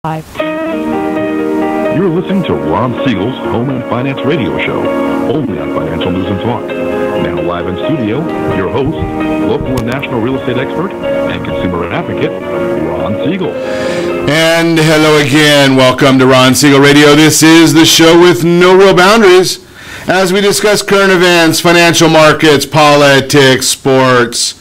You're listening to Ron Siegel's Home and Finance Radio Show, only on Financial News and Talk. Now live in studio, your host, local and national real estate expert and consumer advocate, Ron Siegel. And hello again. Welcome to Ron Siegel Radio. This is the show with no real boundaries as we discuss current events, financial markets, politics, sports,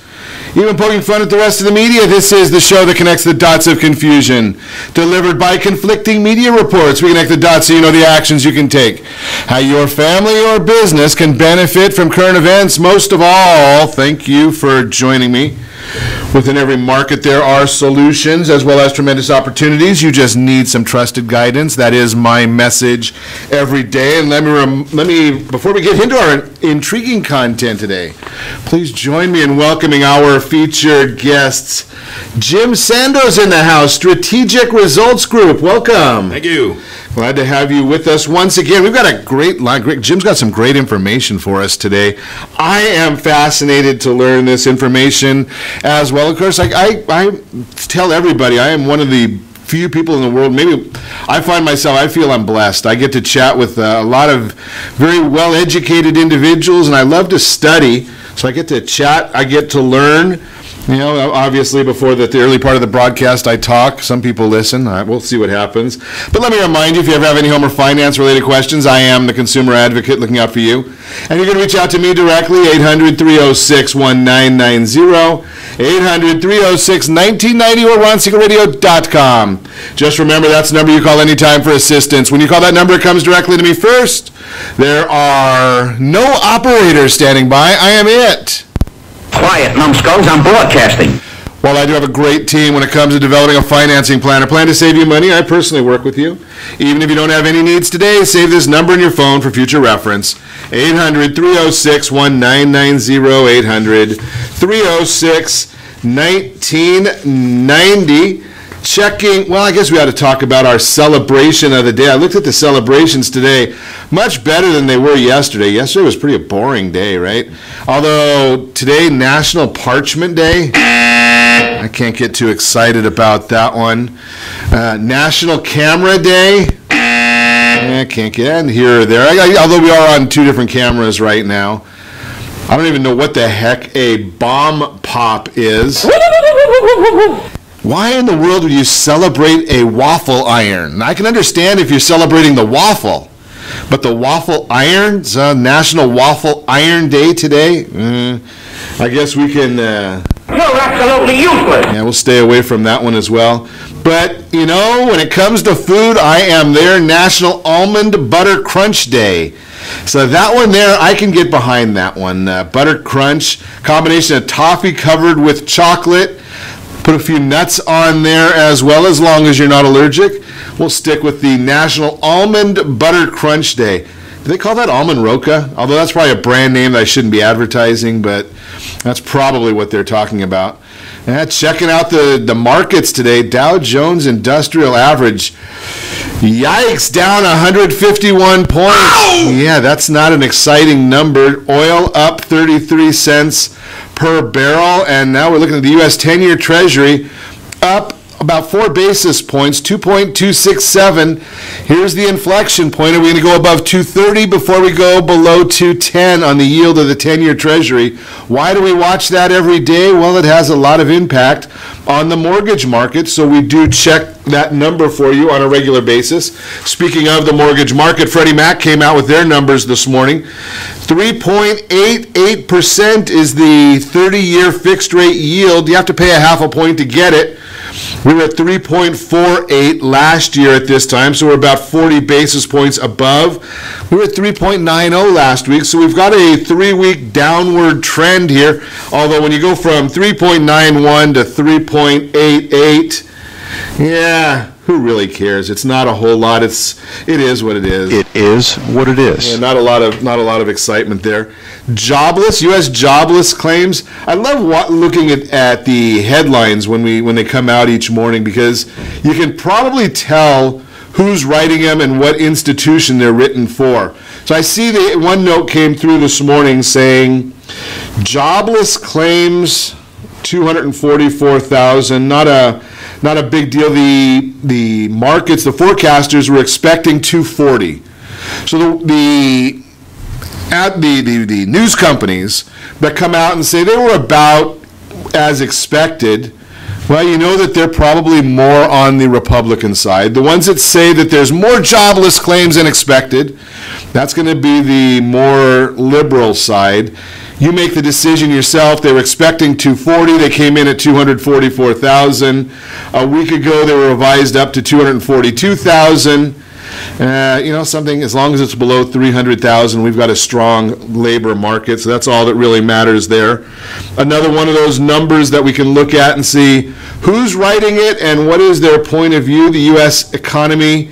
even poking fun at the rest of the media. This is the show that connects the dots of confusion. Delivered by conflicting media reports, we connect the dots so you know the actions you can take. How your family or business can benefit from current events. Most of all, thank you for joining me. Within every market, there are solutions as well as tremendous opportunities. You just need some trusted guidance. That is my message every day. And let me, before we get into our intriguing content today, please join me in welcoming our featured guests. Jim Sando's in the house, Strategic Results Group. Welcome. Thank you. Glad to have you with us once again. We've got a great line. Jim's got some great information for us today. I am fascinated to learn this information as well. Of course, I tell everybody I am one of the few people in the world, maybe I feel I'm blessed. I get to chat with a lot of very well-educated individuals, and I love to study. So I get to chat, I get to learn. You know, obviously before the early part of the broadcast I talk. Some people listen. We'll see what happens. But let me remind you, if you ever have any home or finance related questions, I am the consumer advocate looking out for you. And you can reach out to me directly, 800-306-1990, 800-306-1990, or RonSiegelRadio.com. Just remember, that's the number you call anytime for assistance. When you call that number, it comes directly to me first. There are no operators standing by. I am it. Quiet, numbskulls, I'm broadcasting. While I do have a great team when it comes to developing a financing plan or plan to save you money, I personally work with you. Even if you don't have any needs today, save this number in your phone for future reference. 800-306-1990, 800-306-1990. Checking, well, I guess we ought to talk about our celebration of the day. I looked at the celebrations today, much better than they were yesterday. Yesterday was pretty a boring day, right? Although today, National Parchment Day, I can't get too excited about that one. National Camera Day, I can't get in here or there. Although we are on two different cameras right now. I don't even know what the heck a bomb pop is. Why in the world would you celebrate a waffle iron? I can understand if you're celebrating the waffle, but the waffle iron, it's National Waffle Iron Day today. I guess we can... You're absolutely useless. Yeah, we'll stay away from that one as well. But, you know, when it comes to food, I am there. National Almond Butter Crunch Day. So that one there, I can get behind that one. Butter Crunch, combination of toffee covered with chocolate. Put a few nuts on there as well, as long as you're not allergic. We'll stick with the National Almond Butter Crunch Day. Do they call that Almond Roca? Although that's probably a brand name that I shouldn't be advertising, but that's probably what they're talking about. Checking out the markets today, Dow Jones Industrial Average. Yikes, down 151 points. Ow! Yeah, that's not an exciting number. Oil up 33 cents per barrel, and now we're looking at the U.S. 10-year Treasury up about 4 basis points, 2.267. Here's the inflection point. Are we going to go above 230 before we go below 210 on the yield of the 10-year Treasury? Why do we watch that every day? Well, it has a lot of impact on the mortgage market, so we do check that number for you on a regular basis. Speaking of the mortgage market, Freddie Mac came out with their numbers this morning. 3.88% is the 30-year fixed rate yield. You have to pay a half a point to get it. We were at 3.48 last year at this time, so we're about 40 basis points above. We were at 3.90 last week, so we've got a 3-week downward trend here. Although when you go from 3.91 to 3.88, yeah, who really cares? It's not a whole lot. It is what it is. It is what it is. Yeah, not a lot of excitement there. Jobless, U.S. jobless claims. I love looking at the headlines when they come out each morning, because you can probably tell who's writing them and what institution they're written for. So I see one note came through this morning saying jobless claims 244,000. not a big deal. The markets, the forecasters were expecting 240. So the news companies that come out and say they were about as expected, well, you know that they're probably more on the Republican side. The ones that say that there's more jobless claims than expected, that's going to be the more liberal side. You make the decision yourself. They were expecting 240. They came in at 244,000. A week ago, they were revised up to 242,000. Something, as long as it's below 300,000, we've got a strong labor market, so that's all that really matters there. Another one of those numbers that we can look at and see who's writing it and what is their point of view. The U.S. economy,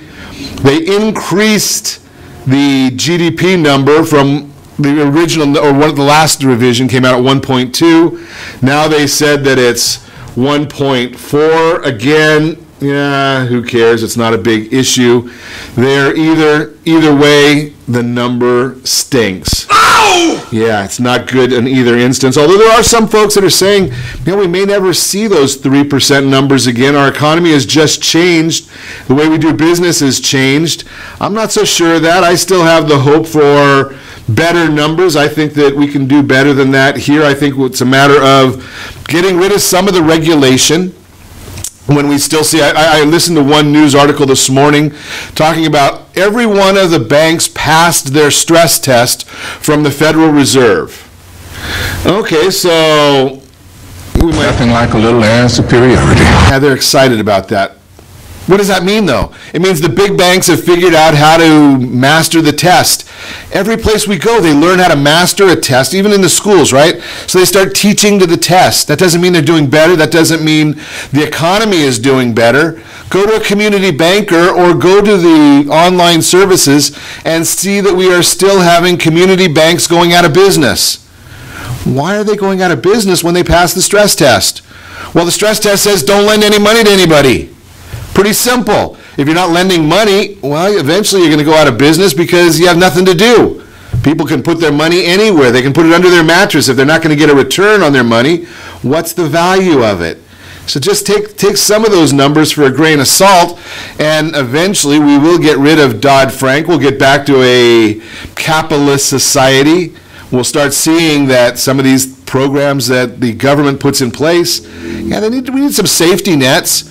they increased the GDP number from the original, or one of the last revision came out at 1.2. Now they said that it's 1.4 again. Yeah, who cares? It's not a big issue. Either way, the number stinks. Ow! Yeah, it's not good in either instance. Although there are some folks that are saying, we may never see those 3% numbers again. Our economy has just changed. The way we do business has changed. I'm not so sure of that. I still have the hope for better numbers. I think that we can do better than that here. I think it's a matter of getting rid of some of the regulation. When we still see, I listened to one news article this morning talking about every one of the banks passed their stress test from the Federal Reserve. Okay, so we might... Nothing like a little air superiority. Yeah, they're excited about that. What does that mean, though? It means the big banks have figured out how to master the test. Every place we go, they learn how to master a test, even in the schools, right? So they start teaching to the test. That doesn't mean they're doing better. That doesn't mean the economy is doing better. Go to a community banker or go to the online services and see that we are still having community banks going out of business. Why are they going out of business when they pass the stress test? Well, the stress test says don't lend any money to anybody. Pretty simple. If you're not lending money, well, eventually you're going to go out of business because you have nothing to do. People can put their money anywhere. They can put it under their mattress. If they're not going to get a return on their money, what's the value of it? So just take some of those numbers for a grain of salt, and eventually we will get rid of Dodd-Frank. We'll get back to a capitalist society. We'll start seeing that some of these programs that the government puts in place, yeah, we need some safety nets,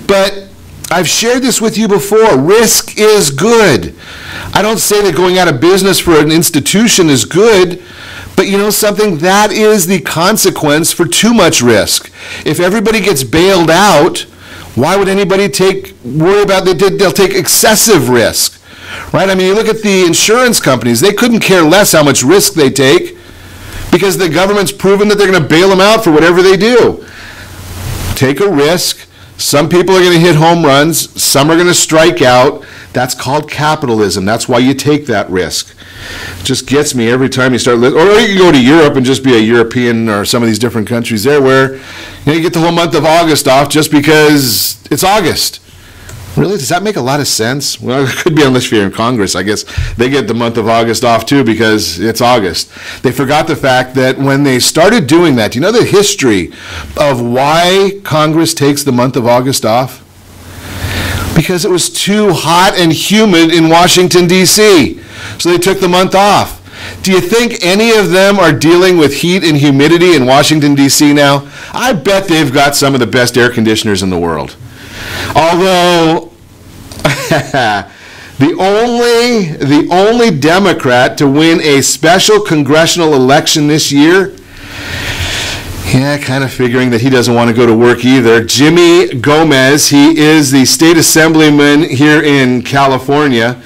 but I've shared this with you before. Risk is good. I don't say that going out of business for an institution is good, but you know something? That is the consequence for too much risk. If everybody gets bailed out, why would anybody worry about they'll take excessive risk, right? I mean, you look at the insurance companies. They couldn't care less how much risk they take because the government's proven that they're going to bail them out for whatever they do. Take a risk. Some people are going to hit home runs. Some are going to strike out. That's called capitalism. That's why you take that risk. It just gets me every time you start listening. Or you can go to Europe and just be a European or some of these different countries there where you get the whole month of August off just because it's August. Really? Does that make a lot of sense? Well, it could be unless you're in Congress. I guess they get the month of August off too because it's August. They forgot the fact that when they started doing that, do you know the history of why Congress takes the month of August off? Because it was too hot and humid in Washington, D.C. So they took the month off. Do you think any of them are dealing with heat and humidity in Washington, D.C. now? I bet they've got some of the best air conditioners in the world. Although the only Democrat to win a special congressional election this year, yeah, kind of figuring that he doesn't want to go to work either, Jimmy Gomez, he is the state assemblyman here in California.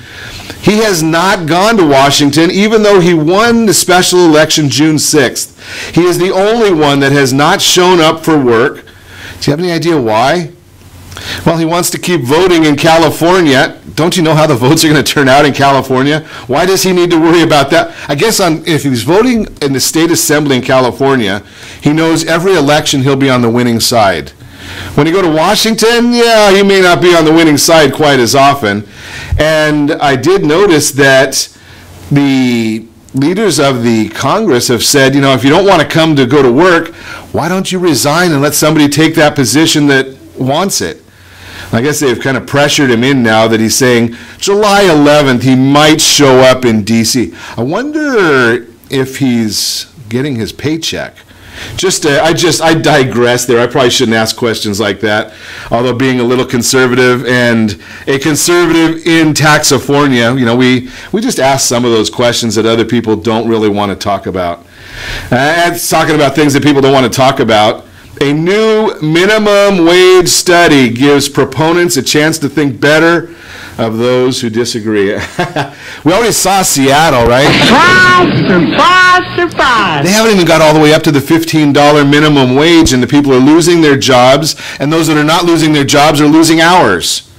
He has not gone to Washington, even though he won the special election June 6th. He is the only one that has not shown up for work. Do you have any idea why? Well, he wants to keep voting in California. Don't you know how the votes are going to turn out in California? Why does he need to worry about that? I guess if he's voting in the state assembly in California, he knows every election he'll be on the winning side. When you go to Washington, yeah, he may not be on the winning side quite as often. And I did notice that the leaders of the Congress have said, you know, if you don't want to come to go to work, why don't you resign and let somebody take that position that wants it? I guess they've kind of pressured him in now that he's saying July 11th he might show up in D.C. I wonder if he's getting his paycheck. I digress there. I probably shouldn't ask questions like that. Although being a little conservative and a conservative in Taxifornia, we just ask some of those questions that other people don't really want to talk about. It's talking about things that people don't want to talk about. A new minimum wage study gives proponents a chance to think better of those who disagree. We already saw Seattle, right? Surprise! They haven't even got all the way up to the $15 minimum wage, and the people are losing their jobs, and those that are not losing their jobs are losing hours.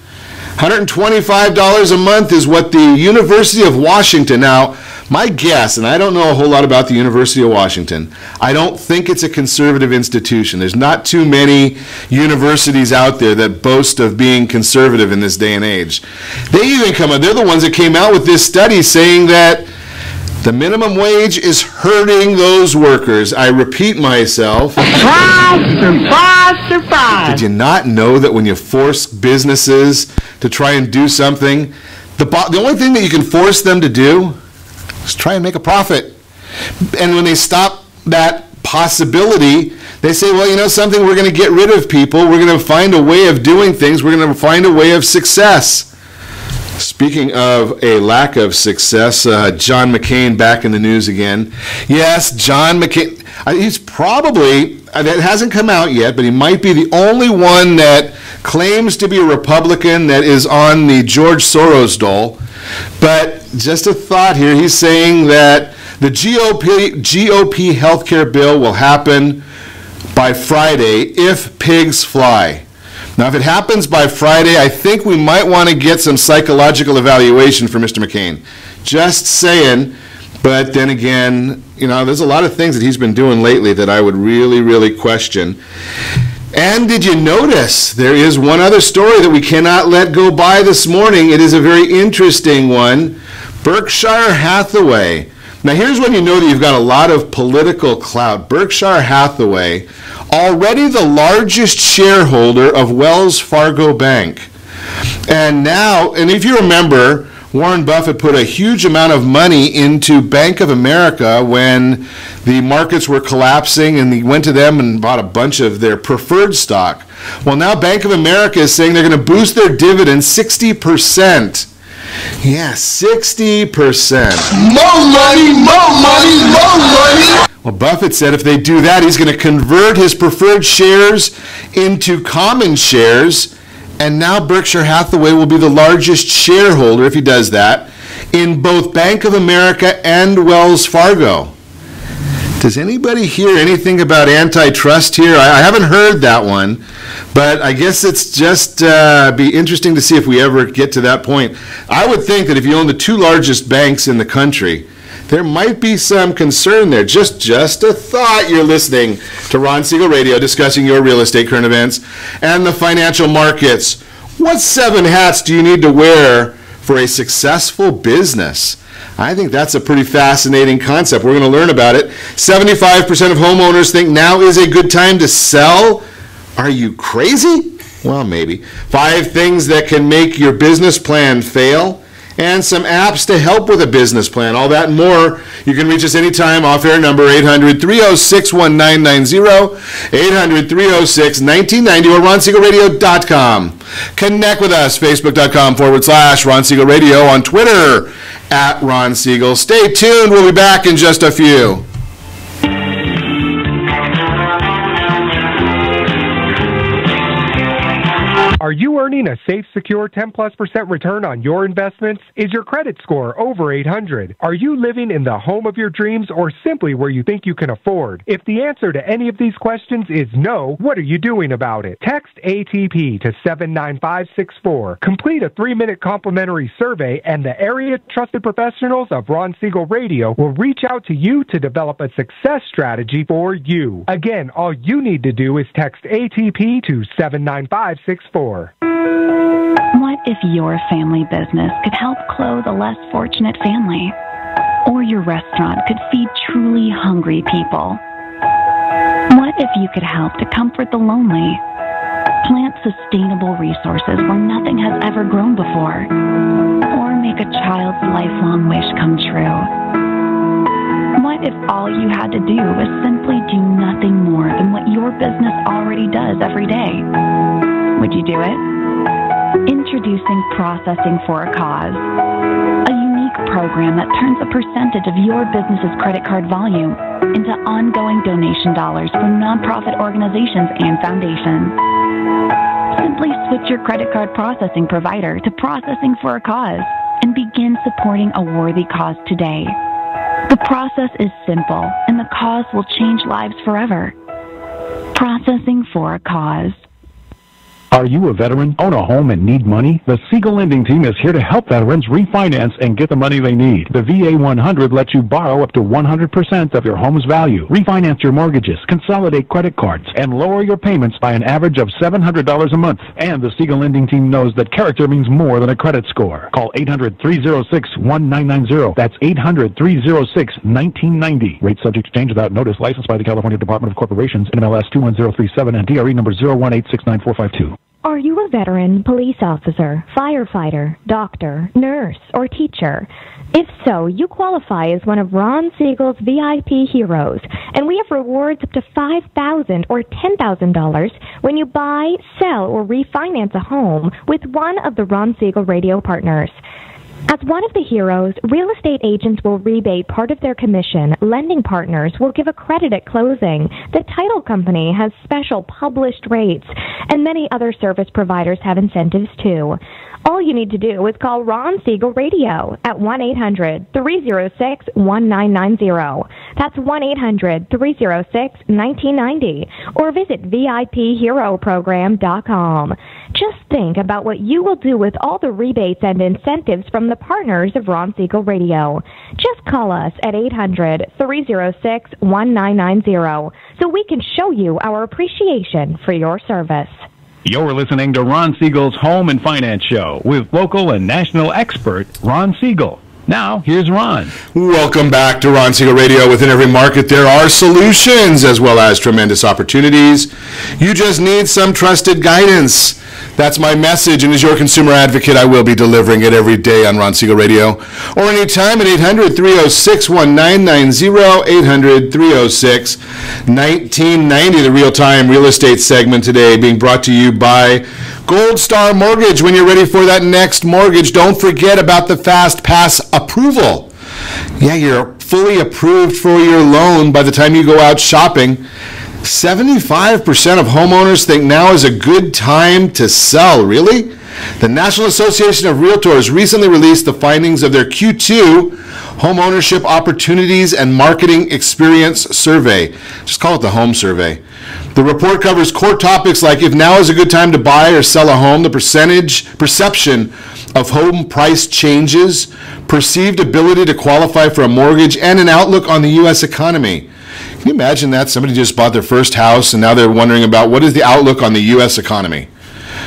$125 a month is what the University of Washington, now, my guess, and I don't know a whole lot about the University of Washington, I don't think it's a conservative institution. There's not too many universities out there that boast of being conservative in this day and age. They're the ones that came out with this study saying that the minimum wage is hurting those workers. I repeat myself. Surprise! Did you not know that when you force businesses to try and do something, the only thing that you can force them to do is try and make a profit? And when they stop that possibility, they say, well, something, we're going to get rid of people. We're going to find a way of doing things. We're going to find a way of success. Speaking of a lack of success, John McCain back in the news again. Yes, John McCain, he's probably, that hasn't come out yet, but he might be the only one that claims to be a Republican that is on the George Soros dole. But just a thought here, he's saying that the GOP healthcare bill will happen by Friday if pigs fly. Now, if it happens by Friday, I think we might want to get some psychological evaluation for Mr. McCain. Just saying. But then again, there's a lot of things that he's been doing lately that I would really, really question. And did you notice there is one other story that we cannot let go by this morning? It is a very interesting one. Berkshire Hathaway. Now, here's when you know that you've got a lot of political clout. Berkshire Hathaway, already the largest shareholder of Wells Fargo Bank. And now, and if you remember, Warren Buffett put a huge amount of money into Bank of America when the markets were collapsing, and he went to them and bought a bunch of their preferred stock. Well, now Bank of America is saying they're going to boost their dividend 60%. Yeah, 60%. More money, more money, more money. Well, Buffett said if they do that, he's going to convert his preferred shares into common shares, and now Berkshire Hathaway will be the largest shareholder, if he does that, in both Bank of America and Wells Fargo. Does anybody hear anything about antitrust here? I haven't heard that one, but I guess it's just be interesting to see if we ever get to that point. I would think that if you own the two largest banks in the country, there might be some concern there. Just a thought. You're listening to Ron Siegel Radio, discussing your real estate current events and the financial markets. What 7 hats do you need to wear for a successful business? I think that's a pretty fascinating concept. We're going to learn about it. 75% of homeowners think now is a good time to sell. Are you crazy? Well, maybe. 5 things that can make your business plan fail, and some apps to help with a business plan. All that and more. You can reach us anytime. Off-air number 800-306-1990, 800-306-1990, or RonSiegelRadio.com. Connect with us, Facebook.com/Ron Siegel Radio, on Twitter @Ron Siegel. Stay tuned. We'll be back in just a few. Are you earning a safe, secure 10+% return on your investments? Is your credit score over 800? Are you living in the home of your dreams, or simply where you think you can afford? If the answer to any of these questions is no, what are you doing about it? Text ATP to 79564. Complete a 3-minute complimentary survey, and the area trusted professionals of Ron Siegel Radio will reach out to you to develop a success strategy for you. Again, all you need to do is text ATP to 79564. What if your family business could help clothe a less fortunate family? Or your restaurant could feed truly hungry people? What if you could help to comfort the lonely? Plant sustainable resources where nothing has ever grown before. Or make a child's lifelong wish come true. What if all you had to do was simply do nothing more than what your business already does every day? Would you do it? Introducing Processing for a Cause, a unique program that turns a percentage of your business's credit card volume into ongoing donation dollars from nonprofit organizations and foundations. Simply switch your credit card processing provider to Processing for a Cause and begin supporting a worthy cause today. The process is simple, and the cause will change lives forever. Processing for a Cause. Are you a veteran, own a home, and need money? The Siegel lending team is here to help veterans refinance and get the money they need. The VA 100 lets you borrow up to 100% of your home's value, refinance your mortgages, consolidate credit cards, and lower your payments by an average of $700 a month. And the Siegel lending team knows that character means more than a credit score. Call 800-306-1990. That's 800-306-1990. Rate subject to change without notice. Licensed by the California Department of Corporations, NMLS 21037, and DRE number 018694452. Are you a veteran, police officer, firefighter, doctor, nurse, or teacher? If so, you qualify as one of Ron Siegel's VIP heroes, and we have rewards up to $5,000 or $10,000 when you buy, sell, or refinance a home with one of the Ron Siegel radio partners. As one of the heroes, real estate agents will rebate part of their commission, lending partners will give a credit at closing, the title company has special published rates, and many other service providers have incentives too. All you need to do is call Ron Siegel Radio at 1-800-306-1990. That's 1-800-306-1990. Or visit VIPHeroProgram.com. Just think about what you will do with all the rebates and incentives from the partners of Ron Siegel Radio. Just call us at 800-306-1990 so we can show you our appreciation for your service. You're listening to Ron Siegel's Home and Finance Show with local and national expert Ron Siegel. Now, here's Ron. Welcome back to Ron Siegel Radio. Within every market, there are solutions as well as tremendous opportunities. You just need some trusted guidance. That's my message, and as your consumer advocate, I will be delivering it every day on Ron Siegel Radio, or anytime at 800-306-1990, 800-306-1990, the real-time real estate segment today being brought to you by Gold Star Mortgage. When you're ready for that next mortgage, don't forget about the Fast Pass approval. Yeah, you're fully approved for your loan by the time you go out shopping. 75% of homeowners think now is a good time to sell. Really? The National Association of Realtors recently released the findings of their Q2 Homeownership Opportunities and Marketing Experience Survey. Just call it the Home Survey. The report covers core topics like if now is a good time to buy or sell a home, the perception of home price changes, perceived ability to qualify for a mortgage, and an outlook on the U.S. economy. Can you imagine that? Somebody just bought their first house and now they're wondering about what is the outlook on the U.S. economy.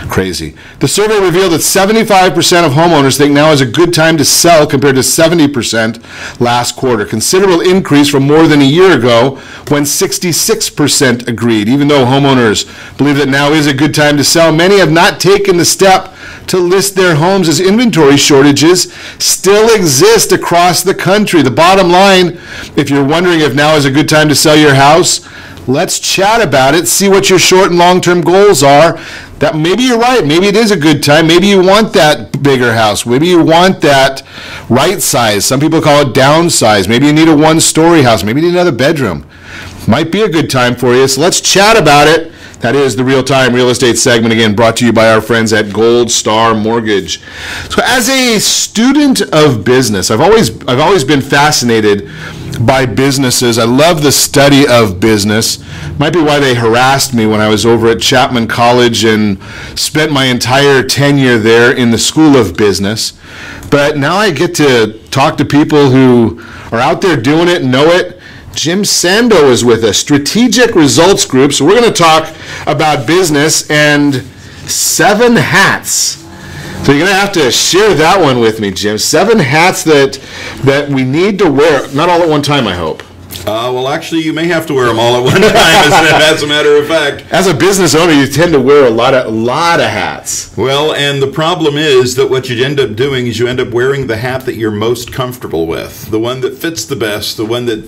Crazy. The survey revealed that 75% of homeowners think now is a good time to sell compared to 70% last quarter. Considerable increase from more than a year ago when 66% agreed. Even though homeowners believe that now is a good time to sell, many have not taken the step to list their homes as inventory shortages still exist across the country. The bottom line, if you're wondering if now is a good time to sell your house, let's chat about it, see what your short and long-term goals are. That maybe you're right, maybe it is a good time, maybe you want that bigger house, maybe you want that right size. Some people call it downsize. Maybe you need a one-story house, maybe you need another bedroom. Might be a good time for you, so let's chat about it. That is the real-time real estate segment, again, brought to you by our friends at Gold Star Mortgage. So as a student of business, I've always been fascinated by businesses. I love the study of business. Might be why they harassed me when I was over at Chapman College and spent my entire tenure there in the School of Business. But now I get to talk to people who are out there doing it, know it. Jim Sando is with us, Strategic Results Group. So we're going to talk about business and 7 hats. So you're going to have to share that one with me, Jim. 7 hats that we need to wear, not all at one time, I hope. Well, actually, you may have to wear them all at one time, as a matter of fact. As a business owner, you tend to wear a lot of hats. Well, and the problem is that what you end up doing is you end up wearing the hat that you're most comfortable with, the one that fits the best, the one that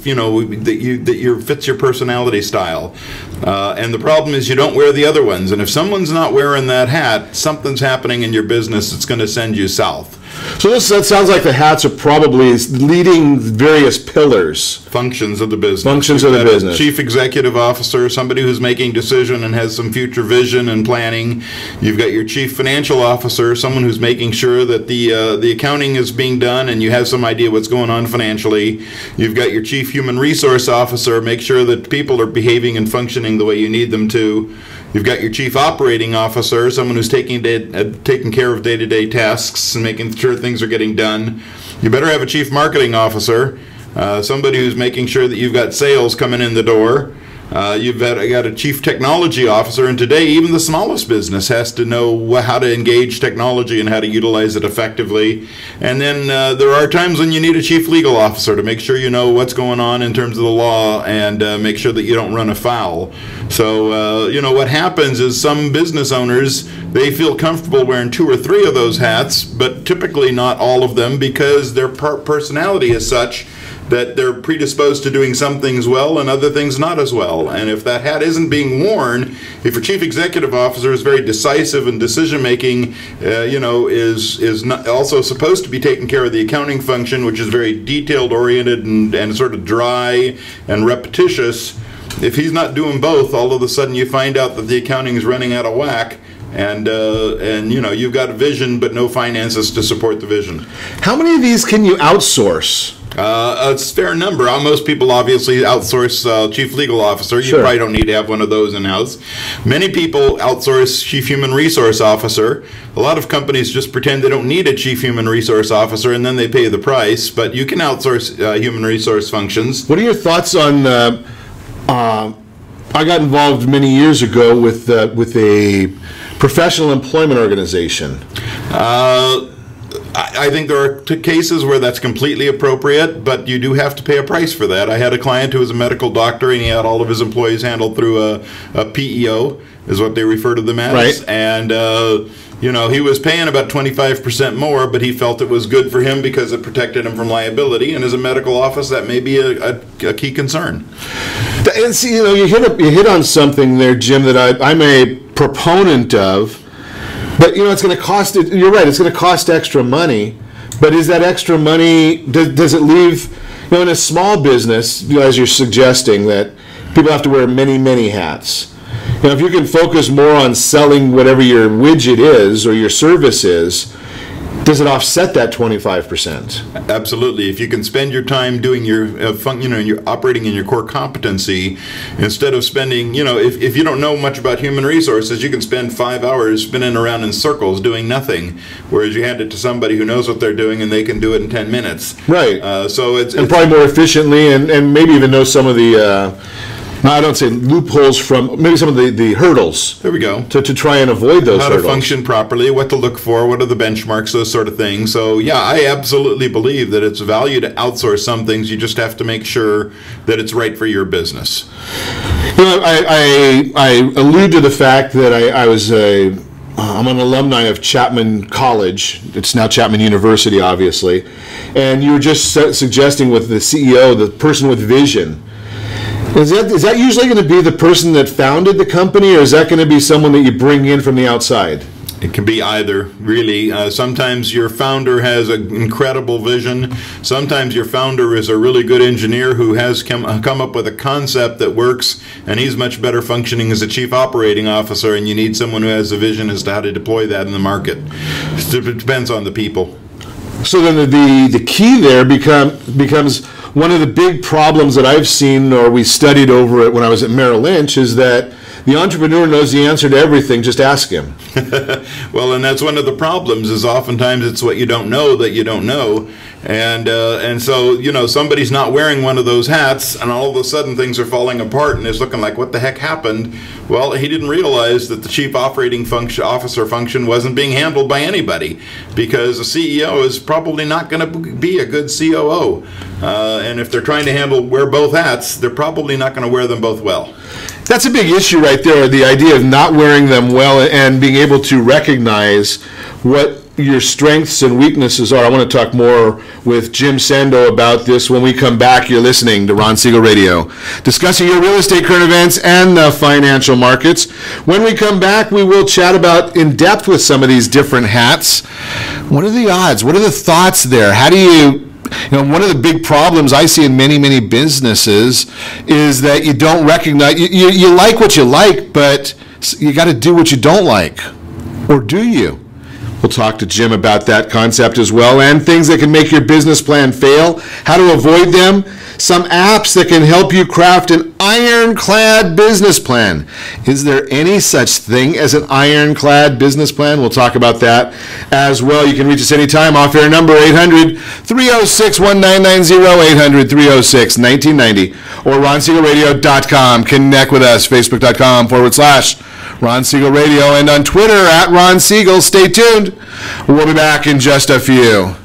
fits your personality style. And the problem is you don't wear the other ones. And if someone's not wearing that hat, something's happening in your business that's going to send you south. So that sounds like the hats are probably leading various pillars. Functions of the business. Functions of the business. Chief executive officer, somebody who's making decision and has some future vision and planning. You've got your chief financial officer, someone who's making sure that the accounting is being done and you have some idea what's going on financially. You've got your chief human resource officer, make sure that people are behaving and functioning the way you need them to. You've got your chief operating officer, someone who's taking care of day-to-day tasks and making sure things are getting done. You better have a chief marketing officer, somebody who's making sure that you've got sales coming in the door. You've got a chief technology officer, and today even the smallest business has to know how to engage technology and how to utilize it effectively. And then there are times when you need a chief legal officer to make sure you know what's going on in terms of the law and make sure that you don't run afoul. So, what happens is some business owners, they feel comfortable wearing 2 or 3 of those hats, but typically not all of them because their personality is such that they're predisposed to doing some things well and other things not as well. And if that hat isn't being worn, if your chief executive officer is very decisive and decision-making, is not also supposed to be taking care of the accounting function, which is very detailed-oriented and sort of dry and repetitious, if he's not doing both, all of a sudden you find out that the accounting is running out of whack. And you've got a vision but no finances to support the vision. How many of these can you outsource? It's a fair number. Most people obviously outsource chief legal officer. You probably don't need to have one of those in-house. Many people outsource chief human resource officer. A lot of companies just pretend they don't need a chief human resource officer and then they pay the price. But you can outsource human resource functions. What are your thoughts on... I got involved many years ago with a professional employment organization. I think there are cases where that's completely appropriate, but you do have to pay a price for that. I had a client who was a medical doctor, and he had all of his employees handled through a PEO, is what they refer to them as. Right. And, he was paying about 25% more, but he felt it was good for him because it protected him from liability. And as a medical office, that may be a key concern. And see, you hit on something there, Jim, that I'm a proponent of. But it's going to cost it. You're right. It's going to cost extra money. But is that extra money? Does it leave? In a small business, as you're suggesting, that people have to wear many hats. If you can focus more on selling whatever your widget is or your service is, does it offset that 25%? Absolutely. If you can spend your time doing your, you're operating in your core competency, instead of spending, if you don't know much about human resources, you can spend 5 hours spinning around in circles doing nothing, whereas you hand it to somebody who knows what they're doing and they can do it in 10 minutes. Right. So it's probably more efficiently and maybe even know some of the... I don't say loopholes from maybe some of the hurdles. There we go. To try and avoid those hurdles. How to function properly, what to look for, what are the benchmarks, those sort of things. So, yeah, I absolutely believe that it's value to outsource some things. You just have to make sure that it's right for your business. I allude to the fact that I'm an alumni of Chapman College. It's now Chapman University, obviously. And you were just suggesting with the CEO, the person with vision. Is that usually going to be the person that founded the company, or is that going to be someone that you bring in from the outside? It can be either, really. Sometimes your founder has an incredible vision. Sometimes your founder is a really good engineer who has come up with a concept that works, and he's much better functioning as a chief operating officer, and you need someone who has a vision as to how to deploy that in the market. It depends on the people. So then the key there becomes one of the big problems that I've seen, or we studied over it when I was at Merrill Lynch, is that The entrepreneur knows the answer to everything. Just ask him. Well, and that's one of the problems is oftentimes it's what you don't know that you don't know. And so, somebody's not wearing one of those hats, and all of a sudden things are falling apart, and it's looking like, what the heck happened? Well, he didn't realize that the chief operating officer function wasn't being handled by anybody, because a CEO is probably not going to be a good COO. And if they're trying to wear both hats, they're probably not going to wear them both well. That's a big issue right there, the idea of not wearing them well and being able to recognize what your strengths and weaknesses are. I want to talk more with Jim Sando about this when we come back. You're listening to Ron Siegel Radio, discussing your real estate current events and the financial markets. When we come back, we will chat about in depth with some of these different hats. What are the odds? What are the thoughts there? How do you one of the big problems I see in many, many businesses is that you don't recognize, you like what you like, but you got to do what you don't like. Or do you? We'll talk to Jim about that concept as well, and things that can make your business plan fail, how to avoid them, some apps that can help you craft an ironclad business plan. Is there any such thing as an ironclad business plan? We'll talk about that as well. You can reach us anytime. Off-air number 800-306-1990, 800-306-1990, or RonSiegelRadio.com. Connect with us, Facebook.com/Ron Siegel Radio, and on Twitter at Ron Siegel. Stay tuned. We'll be back in just a few.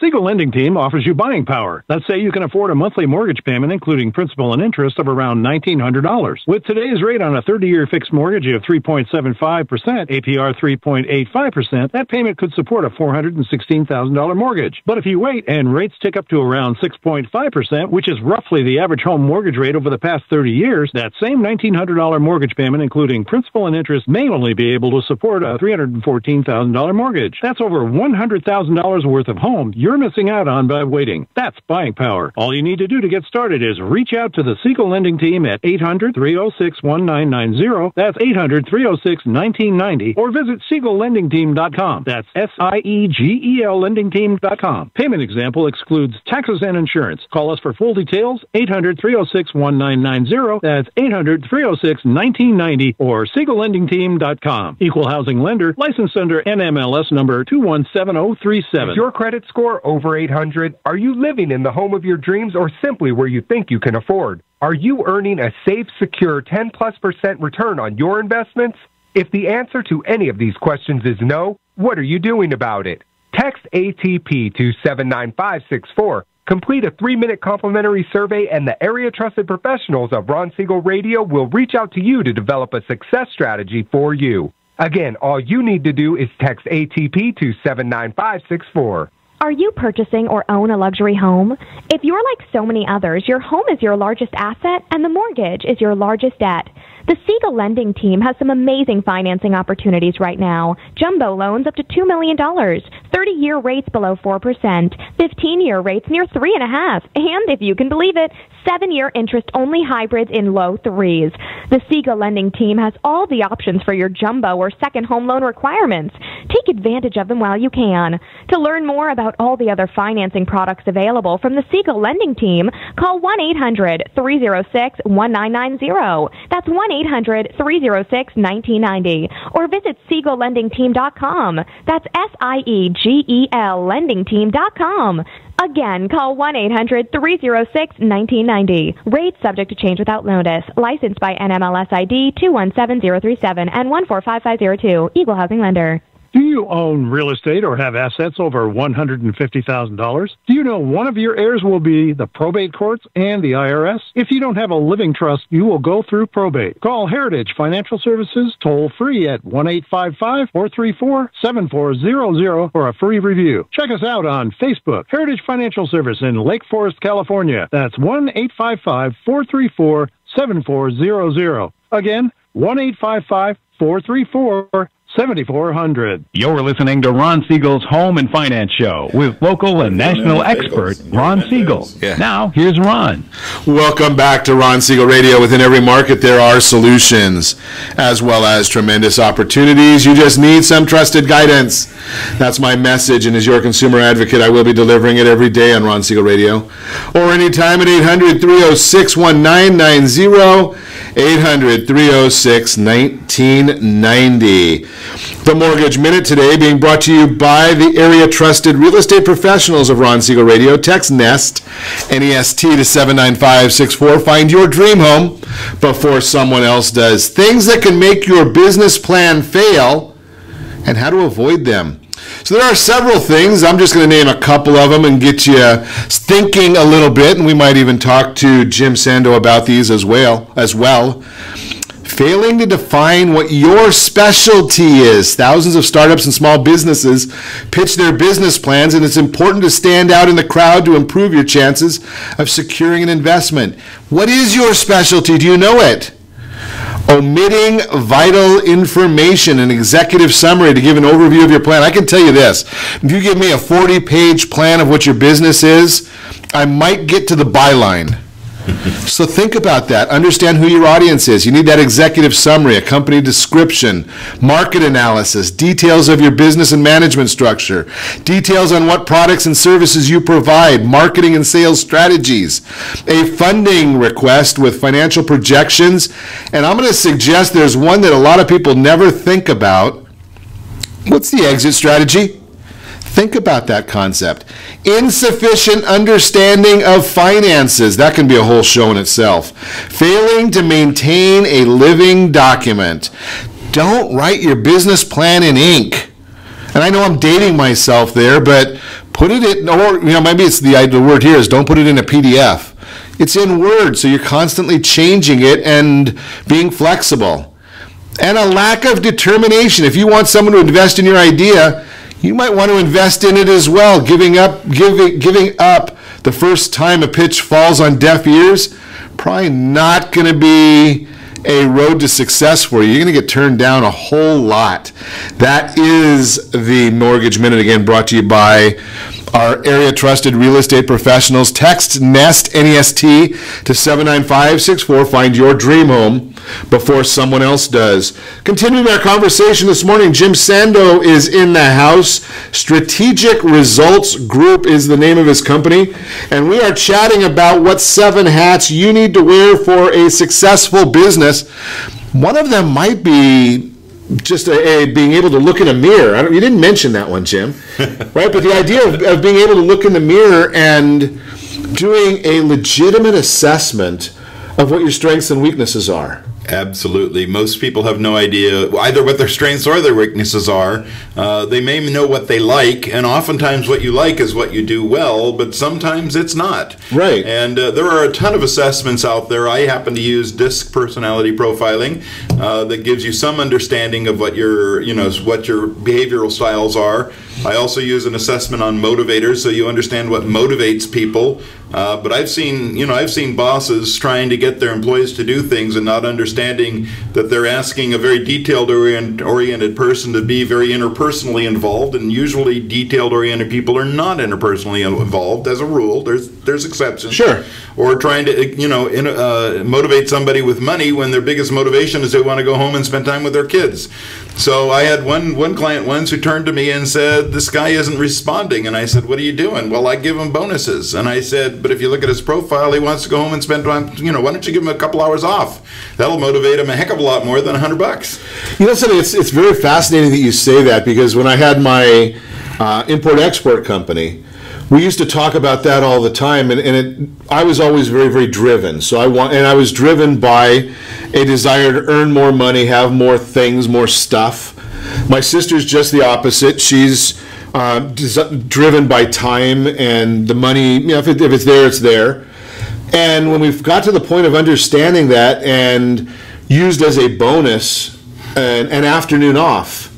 Siegel Lending Team offers you buying power. Let's say you can afford a monthly mortgage payment, including principal and interest, of around $1,900. With today's rate on a 30-year fixed mortgage of 3.75%, APR 3.85%, that payment could support a $416,000 mortgage. But if you wait and rates tick up to around 6.5%, which is roughly the average home mortgage rate over the past 30 years, that same $1,900 mortgage payment, including principal and interest, may only be able to support a $314,000 mortgage. That's over $100,000 worth of home you're missing out on by waiting. That's buying power. All you need to do to get started is reach out to the Siegel Lending Team at 800-306-1990. That's 800-306-1990. Or visit SiegelLendingTeam.com. That's SIEGEL LendingTeam.com. Payment example excludes taxes and insurance. Call us for full details. 800-306-1990. That's 800-306-1990 or SiegelLendingTeam.com. Equal housing lender. Licensed under NMLS number 217037. Is your credit score over 800? Are you living in the home of your dreams or simply where you think you can afford? Are you earning a safe, secure 10+% return on your investments? If the answer to any of these questions is no, what are you doing about it? Text ATP to 79564. Complete a 3-minute complimentary survey, and the area trusted professionals of Ron Siegel Radio will reach out to you to develop a success strategy for you. Again, all you need to do is text ATP to 79564. Are you purchasing or own a luxury home? If you're like so many others, your home is your largest asset and the mortgage is your largest debt. The Siegel Lending Team has some amazing financing opportunities right now. Jumbo loans up to $2 million, 30-year rates below 4%, 15-year rates near 3.5%, and if you can believe it, 7-year interest-only hybrids in low 3s. The Siegel Lending Team has all the options for your jumbo or second home loan requirements. Take advantage of them while you can. To learn more about all the other financing products available from the Siegel Lending Team, call 1-800-306-1990. That's 1-800-306-1990. Or visit SiegelLendingTeam.com. That's SIEGEL LendingTeam.com. Again, call 1-800-306-1990. Rates subject to change without notice. Licensed by NMLS ID 217037 and 145502. Equal housing lender. Do you own real estate or have assets over $150,000? Do you know one of your heirs will be the probate courts and the IRS? If you don't have a living trust, you will go through probate. Call Heritage Financial Services toll-free at 1-855-434-7400 for a free review. Check us out on Facebook, Heritage Financial Service in Lake Forest, California. That's 1-855-434-7400. Again, 1-855-434-7400. 7400. You're listening to Ron Siegel's Home and Finance Show with local and national expert Ron Siegel. Yeah. Now, here's Ron. Welcome back to Ron Siegel Radio. Within every market, there are solutions as well as tremendous opportunities. You just need some trusted guidance. That's my message, and as your consumer advocate, I will be delivering it every day on Ron Siegel Radio or anytime at 800-306-1990. 800-306-1990. The Mortgage Minute today being brought to you by the area trusted real estate professionals of Ron Siegel Radio. Text NEST, N-E-S-T to 79564. Find your dream home before someone else does. Things that can make your business plan fail and how to avoid them. So there are several things. I'm just going to name a couple of them and get you thinking a little bit, and we might even talk to Jim Sando about these as well. Failing to define what your specialty is. Thousands of startups and small businesses pitch their business plans, and it's important to stand out in the crowd to improve your chances of securing an investment. What is your specialty? Do you know it? Omitting vital information, an executive summary to give an overview of your plan. I can tell you this, if you give me a 40-page plan of what your business is, I might get to the byline. So think about that. Understand who your audience is. You need that executive summary, a company description, market analysis, details of your business and management structure, details on what products and services you provide, marketing and sales strategies, a funding request with financial projections, and I'm going to suggest there's one that a lot of people never think about. What's the exit strategy? Think about that concept. Insufficient understanding of finances. That can be a whole show in itself. Failing to maintain a living document. Don't write your business plan in ink. And I know I'm dating myself there, but put it in, or maybe it's the word here is don't put it in a PDF. It's in Word, so you're constantly changing it and being flexible. And a lack of determination. If you want someone to invest in your idea, you might want to invest in it as well. Giving up the first time a pitch falls on deaf ears, probably not going to be a road to success for you. You're going to get turned down a whole lot. That is the Mortgage Minute, again, brought to you by our area trusted real estate professionals. Text NEST, N-E-S-T, to 79564. Find your dream home before someone else does. Continuing our conversation this morning, Jim Sando is in the house. Strategic Results Group is the name of his company. And we are chatting about what 7 hats you need to wear for a successful business. One of them might be just being able to look in a mirror. You didn't mention that one, Jim, right? But the idea of being able to look in the mirror and doing a legitimate assessment of what your strengths and weaknesses are. Absolutely. Most people have no idea either what their strengths or their weaknesses are. They may know what they like, and oftentimes what you like is what you do well, but sometimes it's not. Right. And there are a ton of assessments out there. I happen to use DISC personality profiling that gives you some understanding of what your behavioral styles are. I also use an assessment on motivators, so you understand what motivates people. But I've seen bosses trying to get their employees to do things and not understanding that they're asking a very detailed-oriented person to be very interpersonally involved, and usually detailed-oriented people are not interpersonally involved. As a rule, there's exceptions. Sure. Or trying to motivate somebody with money when their biggest motivation is they want to go home and spend time with their kids. So I had one client once who turned to me and said, "This guy isn't responding." And I said, "What are you doing?" "Well, I give him bonuses." And I said, "But if you look at his profile, he wants to go home and spend time, why don't you give him a couple hours off? That'll motivate him a heck of a lot more than $100. You know something, it's very fascinating that you say that, because when I had my import-export company, we used to talk about that all the time, and I was always very, very driven. So I was driven by a desire to earn more money, have more things, more stuff. My sister's just the opposite. She's driven by time and the money. If it's there, it's there. And when we've got to the point of understanding that and used as a bonus an afternoon off,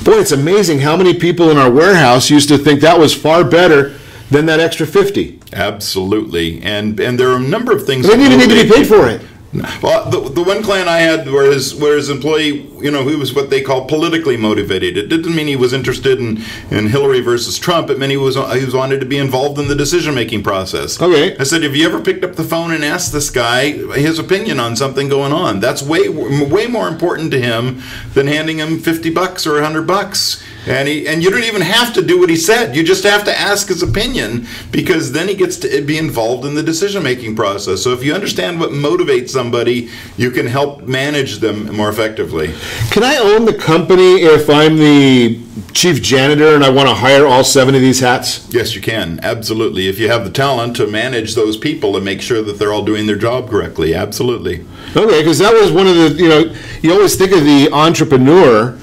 boy, it's amazing how many people in our warehouse used to think that was far better than that extra 50. Absolutely. And there are a number of things. They didn't even need to be paid for it. Well, the one client I had where his employee, he was what they call politically motivated. It didn't mean he was interested in Hillary versus Trump. It meant he was wanted to be involved in the decision-making process. Okay. I said, have you ever picked up the phone and asked this guy his opinion on something going on? That's way more important to him than handing him $50 or $100. And you don't even have to do what he said. You just have to ask his opinion, because then he gets to be involved in the decision-making process. So if you understand what motivates somebody, you can help manage them more effectively. Can I own the company if I'm the chief janitor and I want to hire all 7 of these hats? Yes, you can. Absolutely. If you have the talent to manage those people and make sure that they're all doing their job correctly. Absolutely. Okay, because that was one of the, you always think of the entrepreneur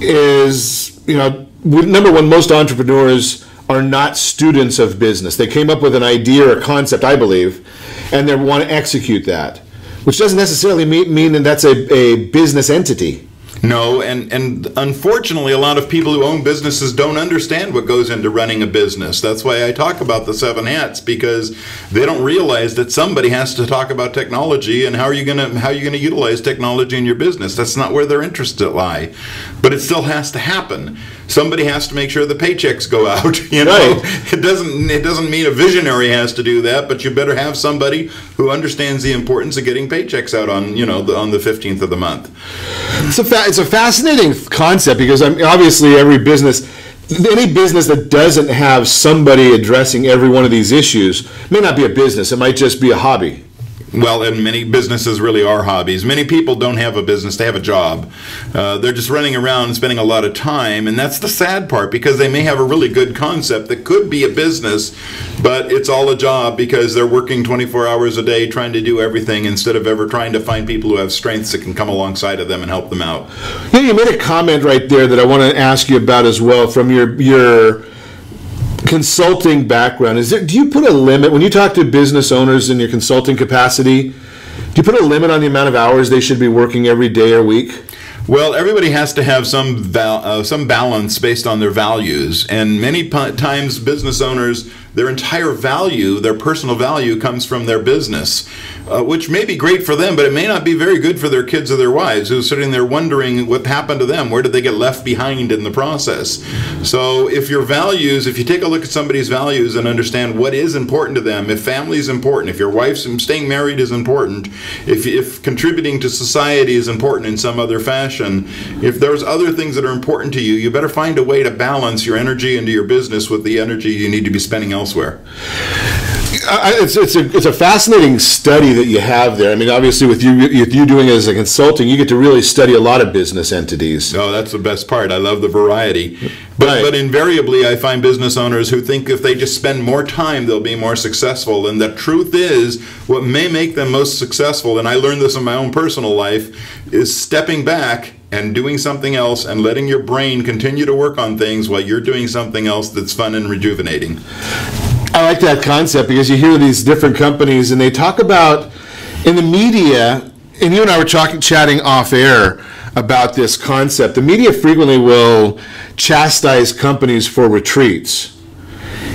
is, number one, most entrepreneurs are not students of business. They came up with an idea or concept, I believe, and they want to execute that, which doesn't necessarily mean that that's a business entity. No, and unfortunately, a lot of people who own businesses don't understand what goes into running a business. That's why I talk about the 7 hats, because they don't realize that somebody has to talk about technology and how are you going to utilize technology in your business. That's not where their interests lie, but it still has to happen. Somebody has to make sure the paychecks go out. Right. It doesn't mean a visionary has to do that, but you better have somebody who understands the importance of getting paychecks out on on the 15th of the month. It's a fascinating concept, because obviously any business that doesn't have somebody addressing every one of these issues may not be a business. It might just be a hobby. Well, and many businesses really are hobbies. Many people don't have a business, they have a job. They're just running around and spending a lot of time, and that's the sad part, because they may have a really good concept that could be a business, but it's all a job because they're working 24 hours a day trying to do everything instead of ever trying to find people who have strengths that can come alongside of them and help them out. Yeah, you made a comment right there that I want to ask you about as well from your consulting background. Do you put a limit when you talk to business owners in your consulting capacity? Do you put a limit on the amount of hours they should be working every day or week? Well, everybody has to have some balance based on their values, and many times business owners, their entire value, their personal value, comes from their business, which may be great for them, but it may not be very good for their kids or their wives, who are sitting there wondering what happened to them. Where did they get left behind in the process? So if you take a look at somebody's values and understand what is important to them, if family is important, if your wife's staying married is important, if contributing to society is important in some other fashion, if there's other things that are important to you, you better find a way to balance your energy into your business with the energy you need to be spending elsewhere. It's a fascinating study that you have there. I mean, obviously, with you doing it as a consulting, you get to really study a lot of business entities. Oh, that's the best part. I love the variety. But invariably, I find business owners who think if they just spend more time, they'll be more successful. And the truth is, what may make them most successful, and I learned this in my own personal life, is stepping back and doing something else and letting your brain continue to work on things while you're doing something else that's fun and rejuvenating. I like that concept, because you hear these different companies and they talk about, in the media, and you and I were chatting off air about this concept, the media frequently will chastise companies for retreats.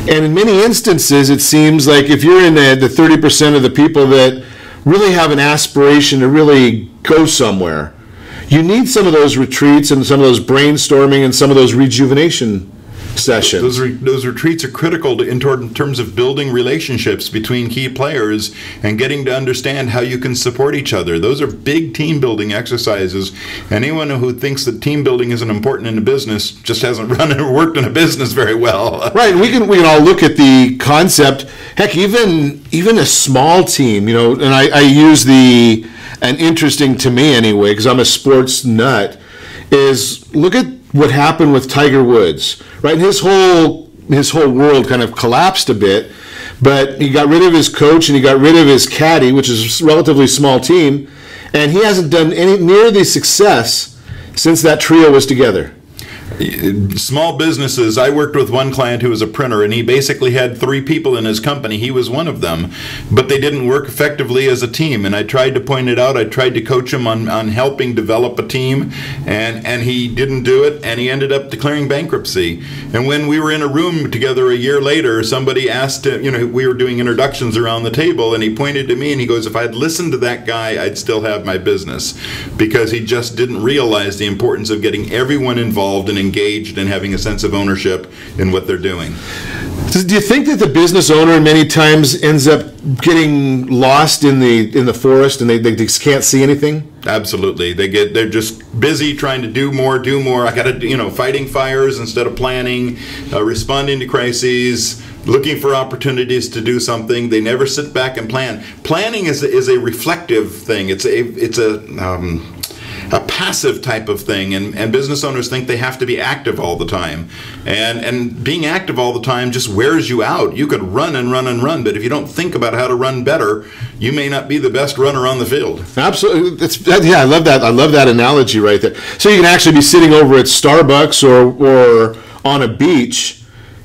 And in many instances, it seems like if you're in the 30% of the people that really have an aspiration to really go somewhere, you need some of those retreats and some of those brainstorming and some of those rejuvenation sessions. Those retreats are critical in terms of building relationships between key players and getting to understand how you can support each other. Those are big team building exercises. Anyone who thinks that team building isn't important in a business just hasn't run or worked in a business very well. Right. We can all look at the concept. Heck, even a small team, and I use and interesting to me anyway, because I'm a sports nut, is look at what happened with Tiger Woods, right? And his whole world kind of collapsed a bit, but he got rid of his coach and he got rid of his caddy, which is a relatively small team, and he hasn't done near the success since that trio was together. Small businesses. I worked with one client who was a printer, and he basically had 3 people in his company. He was one of them, but they didn't work effectively as a team. And I tried to point it out. I tried to coach him on helping develop a team, and he didn't do it, and he ended up declaring bankruptcy. And when we were in a room together a year later, somebody asked him, we were doing introductions around the table, and he pointed to me and he goes, if I'd listened to that guy, I'd still have my business, because he just didn't realize the importance of getting everyone involved and engaged and having a sense of ownership in what they're doing. Do you think that the business owner many times ends up getting lost in the forest and they just can't see anything? Absolutely. They're just busy trying to do more. I got to, fighting fires instead of planning, responding to crises, looking for opportunities to do something. They never sit back and plan. Planning is a reflective thing. It's a passive type of thing, and business owners think they have to be active all the time, and being active all the time just wears you out. You could run and run and run, but if you don't think about how to run better, you may not be the best runner on the field. Absolutely. I love that. I love that analogy right there. So you can actually be sitting over at Starbucks or on a beach,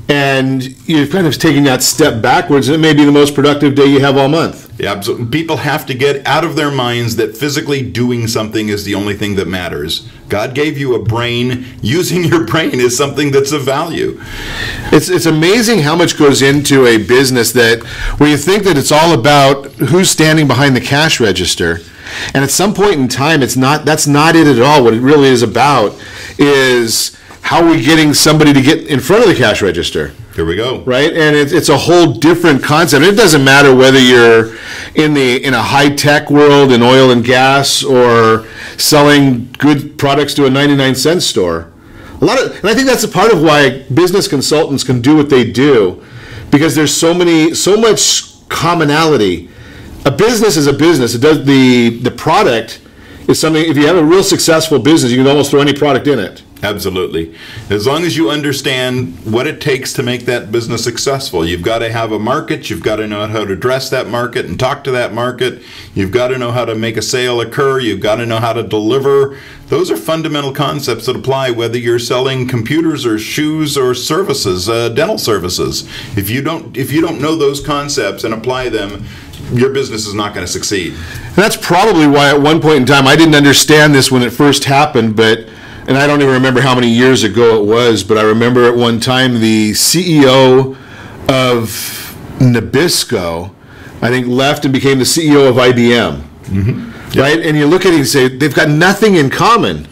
and you're kind of taking that step backwards, and it may be the most productive day you have all month. Yeah, absolutely. People have to get out of their minds that physically doing something is the only thing that matters. God gave you a brain. Using your brain is something that's of value. It's amazing how much goes into a business that where you think that it's all about who's standing behind the cash register, and at some point in time, that's not it at all. What it really is about is how are we getting somebody to get in front of the cash register? Here we go. Right, and it's a whole different concept. It doesn't matter whether you're in a high-tech world in oil and gas or selling good products to a 99-cent store. And I think that's a part of why business consultants can do what they do, because there's so much commonality. A business is a business. It does the product is something. If you have a real successful business, you can almost throw any product in it. Absolutely. As long as you understand what it takes to make that business successful. You've got to have a market. You've got to know how to address that market and talk to that market. You've got to know how to make a sale occur. You've got to know how to deliver. Those are fundamental concepts that apply whether you're selling computers or shoes or services, dental services. If you don't know those concepts and apply them, your business is not going to succeed. And that's probably why at one point in time, I didn't understand this when it first happened, and I don't even remember how many years ago it was, but I remember at one time the CEO of Nabisco, I think, left and became the CEO of IBM. Mm-hmm. Right? And you look at it and say, they've got nothing in common.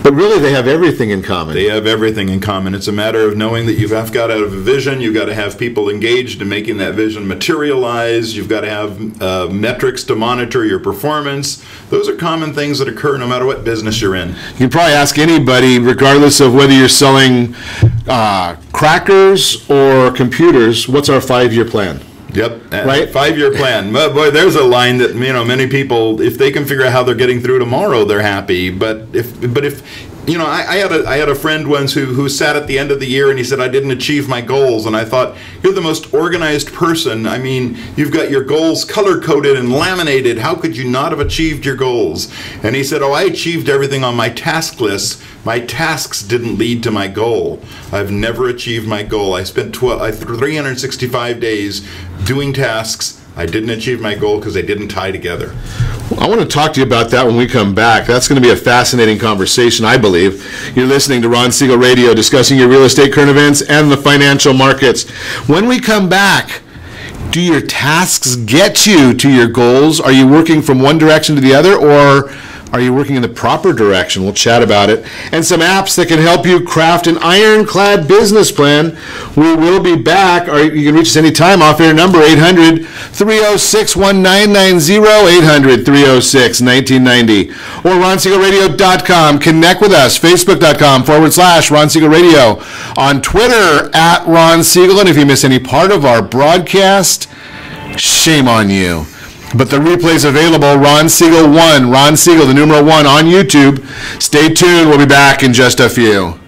But really, they have everything in common. They have everything in common. It's a matter of knowing that you've got to have a vision. You've got to have people engaged in making that vision materialize. You've got to have metrics to monitor your performance. Those are common things that occur no matter what business you're in. You can probably ask anybody, regardless of whether you're selling crackers or computers, what's our 5-year plan? Yep. Right. 5-year plan. Boy, there's a line that many people, if they can figure out how they're getting through tomorrow, they're happy. But if I had a friend once who sat at the end of the year and he said, I didn't achieve my goals. And I thought, you're the most organized person. I mean, you've got your goals color-coded and laminated. How could you not have achieved your goals? And he said, I achieved everything on my task list. My tasks didn't lead to my goal. I've never achieved my goal. I spent 365 days doing tasks. I didn't achieve my goal because they didn't tie together. I want to talk to you about that when we come back. That's going to be a fascinating conversation, I believe. You're listening to Ron Siegel Radio, discussing your real estate current events and the financial markets. When we come back, do your tasks get you to your goals? Are you working from one direction to the other, or are you working in the proper direction? We'll chat about it. And some apps that can help you craft an ironclad business plan. We will be back. You can reach us anytime off air number 800-306-1990, 800-306-1990. Or RonSiegelRadio.com. Connect with us. Facebook.com/Ron Siegel Radio. On Twitter @Ron Siegel. And if you miss any part of our broadcast, shame on you. But the replay is available, Ron Siegel 1, Ron Siegel, the numeral 1, on YouTube. Stay tuned. We'll be back in just a few.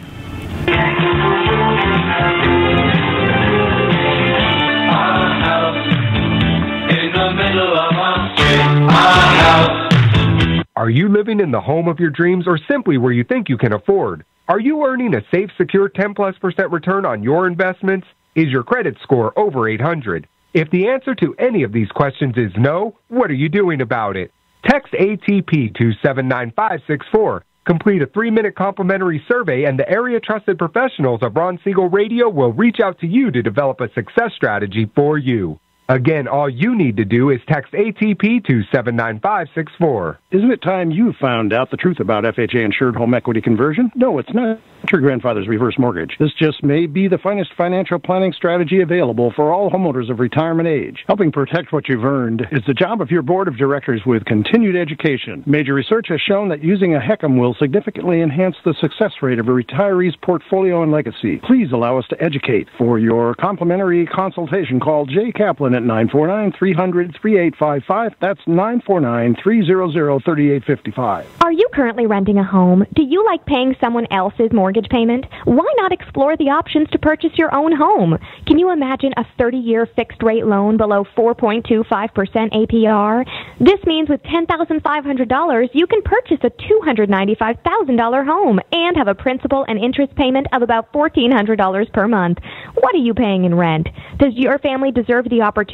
Are you living in the home of your dreams or simply where you think you can afford? Are you earning a safe, secure 10+% return on your investments? Is your credit score over 800? If the answer to any of these questions is no, what are you doing about it? Text ATP to 79564. Complete a 3-minute complimentary survey, and the area trusted professionals of Ron Siegel Radio will reach out to you to develop a success strategy for you. Again, all you need to do is text ATP to 79564. Isn't it time you found out the truth about FHA-insured home equity conversion? No, it's not your grandfather's reverse mortgage. This just may be the finest financial planning strategy available for all homeowners of retirement age. Helping protect what you've earned is the job of your board of directors with continued education. Major research has shown that using a HECM will significantly enhance the success rate of a retiree's portfolio and legacy. Please allow us to educate. For your complimentary consultation, call Jay Kaplan at 949-300-3855. That's 949-300-3855. Are you currently renting a home? Do you like paying someone else's mortgage payment? Why not explore the options to purchase your own home? Can you imagine a 30-year fixed-rate loan below 4.25% APR? This means with $10,500, you can purchase a $295,000 home and have a principal and interest payment of about $1,400 per month. What are you paying in rent? Does your family deserve the opportunity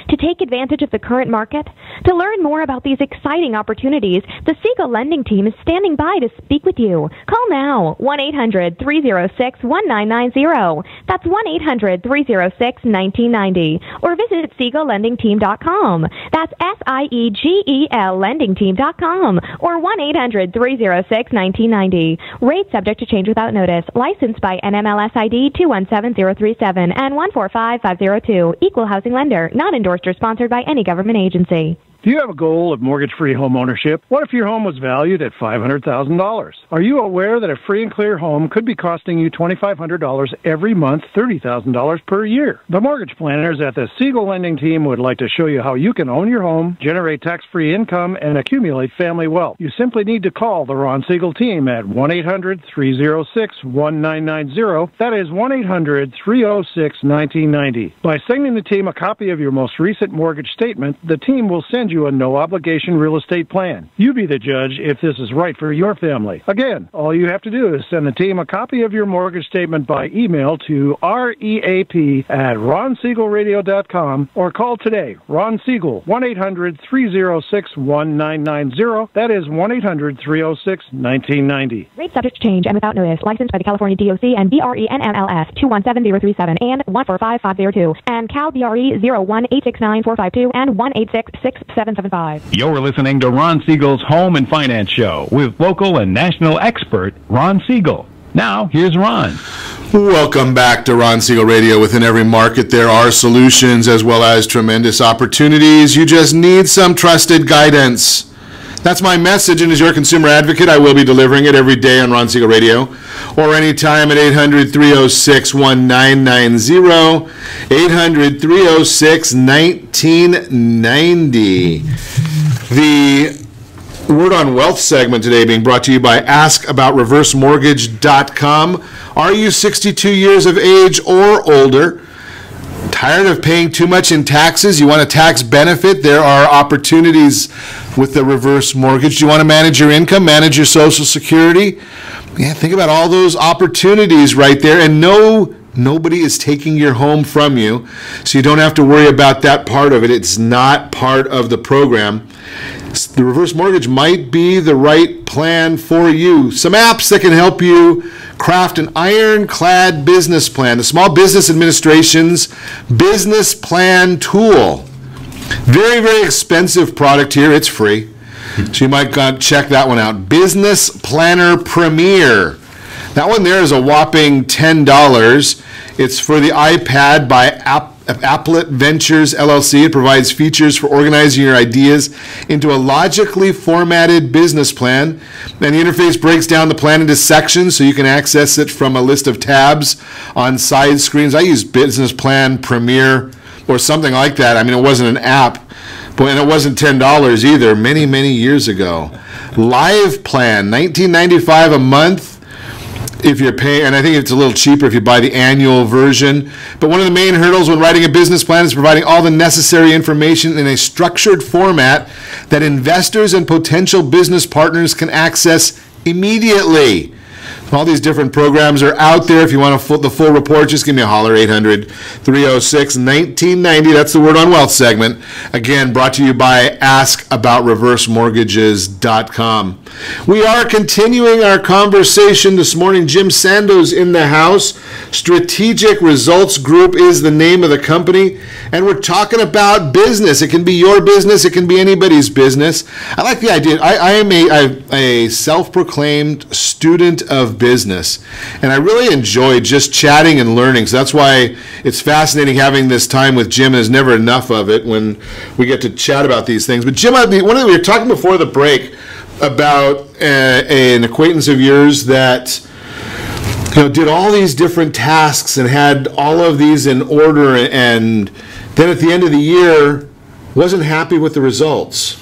to take advantage of the current market? To learn more about these exciting opportunities, the Siegel Lending Team is standing by to speak with you. Call now, 1-800-306-1990. That's 1-800-306-1990. Or visit SiegelLendingTeam.com. That's SIEGEL LendingTeam.com. Or 1-800-306-1990. Rates subject to change without notice. Licensed by NMLS ID 217037 and 145502. Equal housing lender. Not endorsed or sponsored by any government agency. Do you have a goal of mortgage-free home ownership? What if your home was valued at $500,000? Are you aware that a free and clear home could be costing you $2,500 every month, $30,000 per year? The mortgage planners at the Siegel Lending Team would like to show you how you can own your home, generate tax-free income, and accumulate family wealth. You simply need to call the Ron Siegel Team at 1-800-306-1990. That is 1-800-306-1990. By sending the team a copy of your most recent mortgage statement, the team will send you a no-obligation real estate plan. You be the judge if this is right for your family. Again, all you have to do is send the team a copy of your mortgage statement by email to reap@ronsiegelradio.com or call today. Ron Siegel, 1-800-306-1990. That is 1-800-306-1990. Rate subject to change and without notice. Licensed by the California DOC and BRENMLS 217037 and 145502 and Cal BRE 01869452 and 1866775. You're listening to Ron Siegel's Home and Finance Show with local and national expert Ron Siegel. Now, here's Ron. Welcome back to Ron Siegel Radio. Within every market, there are solutions as well as tremendous opportunities. You just need some trusted guidance. That's my message, and as your consumer advocate, I will be delivering it every day on Ron Siegel Radio or anytime at 800-306-1990, 800-306-1990. The Word on Wealth segment today being brought to you by AskAboutReverseMortgage.com. Are you 62 years of age or older? Tired of paying too much in taxes? You want a tax benefit? There are opportunities with the reverse mortgage. Do you want to manage your income, manage your Social Security? Yeah, think about all those opportunities right there. And nobody is taking your home from you, so you don't have to worry about that part of it. It's not part of the program. The reverse mortgage might be the right plan for you. Some apps that can help you craft an ironclad business plan. The Small Business Administration's business plan tool. Very, very expensive product here. It's free. So you might check that one out. Business Planner Premier. That one there is a whopping $10. It's for the iPad by Applet Ventures LLC. It provides features for organizing your ideas into a logically formatted business plan. And the interface breaks down the plan into sections so you can access it from a list of tabs on side screens. I use Business Plan Premier or something like that. I mean, it wasn't an app, and it wasn't $10 either many, many years ago. Live Plan, $19.95 a month. If you're paying, and I think it's a little cheaper if you buy the annual version. But one of the main hurdles when writing a business plan is providing all the necessary information in a structured format that investors and potential business partners can access immediately. All these different programs are out there. If you want the full report, just give me a holler, 800-306-1990. That's the Word on Wealth segment. Again, brought to you by AskAboutReverseMortgages.com. We are continuing our conversation this morning. Jim Sando's in the house. Strategic Results Group is the name of the company. And we're talking about business. It can be your business. It can be anybody's business. I like the idea. I am a self-proclaimed student of business, and I really enjoy just chatting and learning. So that's why it's fascinating having this time with Jim. There's never enough of it when we get to chat about these things. But Jim, we were talking before the break about an acquaintance of yours that did all these different tasks and had all of these in order, and then at the end of the year wasn't happy with the results.